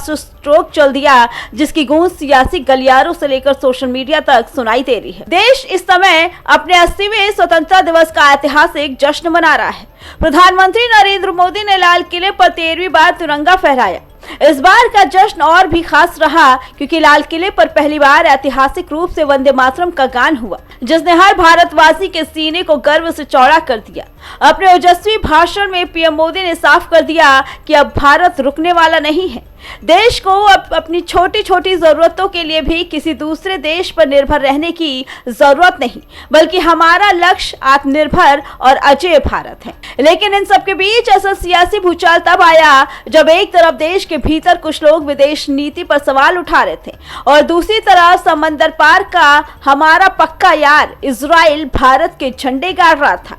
Master stroke चल दिया, जिसकी गूंज सियासी गलियारों से लेकर सोशल मीडिया तक सुनाई दे रही है। देश इस समय अपने 80वें स्वतंत्रता दिवस का ऐतिहासिक जश्न मना रहा है। प्रधानमंत्री नरेंद्र मोदी ने लाल किले पर 13वीं बार तिरंगा फहराया। इस बार का जश्न और भी खास रहा क्योंकि लाल किले पर पहली बार ऐतिहासिक रूप से वंदे मातरम का गान हुआ, जिसने हर भारतवासी के सीने को गर्व से चौड़ा कर दिया। अपने ओजस्वी भाषण में पीएम मोदी ने साफ कर दिया कि अब भारत रुकने वाला नहीं है। देश को अब अपनी छोटी छोटी जरूरतों के लिए भी किसी दूसरे देश पर निर्भर रहने की जरूरत नहीं, बल्कि हमारा लक्ष्य आत्मनिर्भर और अजेय भारत है। लेकिन इन सब के बीच असल सियासी भूचाल तब आया जब एक तरफ देश के भीतर कुछ लोग विदेश नीति पर सवाल उठा रहे थे और दूसरी तरफ समंदर पार का हमारा पक्का यार इजराइल भारत के झंडे गाड़ रहा था।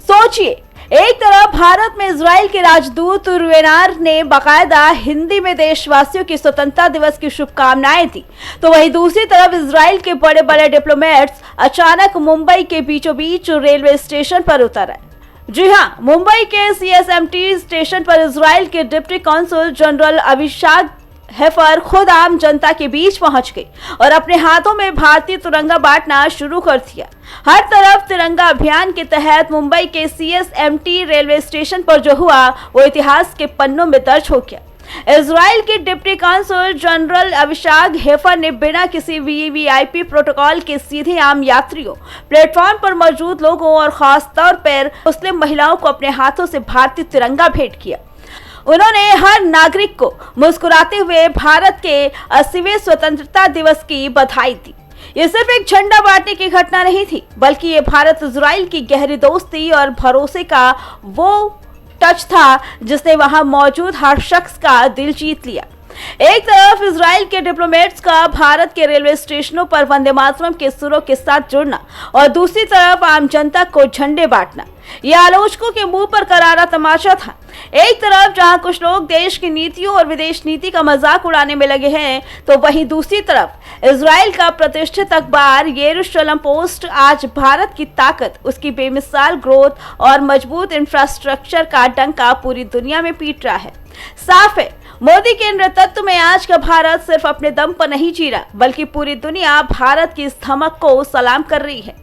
सोचिए, एक तरफ भारत में इजराइल के राजदूत रुवेनार ने बाकायदा हिंदी में देशवासियों की स्वतंत्रता दिवस की शुभकामनाएं दी, तो वहीं दूसरी तरफ इजराइल के बड़े बड़े डिप्लोमेट्स अचानक मुंबई के बीचों बीच रेलवे स्टेशन पर उतर आए। जी हाँ, मुंबई के CSMT स्टेशन पर इजराइल के deputy consul general Abhishek heifer खुद आम जनता के बीच पहुंच गई और अपने हाथों में भारतीय तिरंगा बांटना शुरू कर दिया। हर तरफ तिरंगा अभियान के तहत मुंबई के CSMT रेलवे स्टेशन पर जो हुआ वो इतिहास के पन्नों में दर्ज हो गया। इजराइल के deputy consul general Abhishek heifer ने बिना किसी VVIP प्रोटोकॉल के सीधे आम यात्रियों, प्लेटफॉर्म पर मौजूद लोगों और खास तौर पर मुस्लिम महिलाओं को अपने हाथों से भारतीय तिरंगा भेंट किया। उन्होंने हर नागरिक को मुस्कुराते हुए भारत के 80वें स्वतंत्रता दिवस की बधाई दी। ये सिर्फ एक झंडा बांटने की घटना नहीं थी, बल्कि ये भारत इजराइल की गहरी दोस्ती और भरोसे का वो टच था जिसने वहां मौजूद हर शख्स का दिल जीत लिया। एक तरफ इजराइल के डिप्लोमेट्स का भारत के रेलवे स्टेशनों पर वंदे मातरम के सुरों के साथ जुड़ना और दूसरी तरफ आम जनता को झंडे बांटना, यह आलोचकों के मुंह पर करारा तमाचा था। एक तरफ जहां कुछ लोग देश की नीतियों और विदेश नीति का मजाक उड़ाने में लगे हैं, तो वहीं दूसरी तरफ इजराइल का प्रतिष्ठित अखबार यरूशलेम पोस्ट आज भारत की ताकत, उसकी बेमिसाल ग्रोथ और मजबूत इंफ्रास्ट्रक्चर का डंका पूरी दुनिया में पीट रहा है। साफ है, मोदी के नेतृत्व में आज का भारत सिर्फ अपने दम पर नहीं जी रहा, बल्कि पूरी दुनिया भारत की इस धमक को सलाम कर रही है।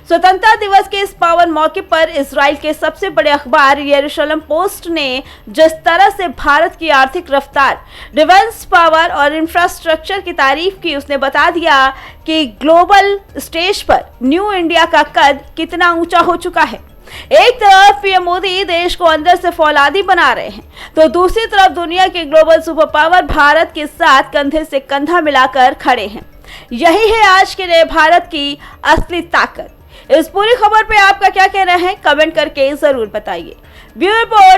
स्वतंत्रता दिवस के इस पावन मौके पर इजराइल के सबसे बड़े अखबार यरूशलेम पोस्ट ने जिस तरह से भारत की आर्थिक रफ्तार, डिफेंस पावर और इंफ्रास्ट्रक्चर की तारीफ की, उसने बता दिया कि ग्लोबल स्टेज पर न्यू इंडिया का कद कितना ऊंचा हो चुका है। एक तरफ पीएम मोदी देश को अंदर से फौलादी बना रहे हैं, तो दूसरी तरफ दुनिया के ग्लोबल सुपर पावर भारत के साथ कंधे से कंधा मिलाकर खड़े हैं। यही है आज के नए भारत की असली ताकत। इस पूरी खबर पे आपका क्या कहना है, कमेंट करके जरूर बताइए। Bureau report,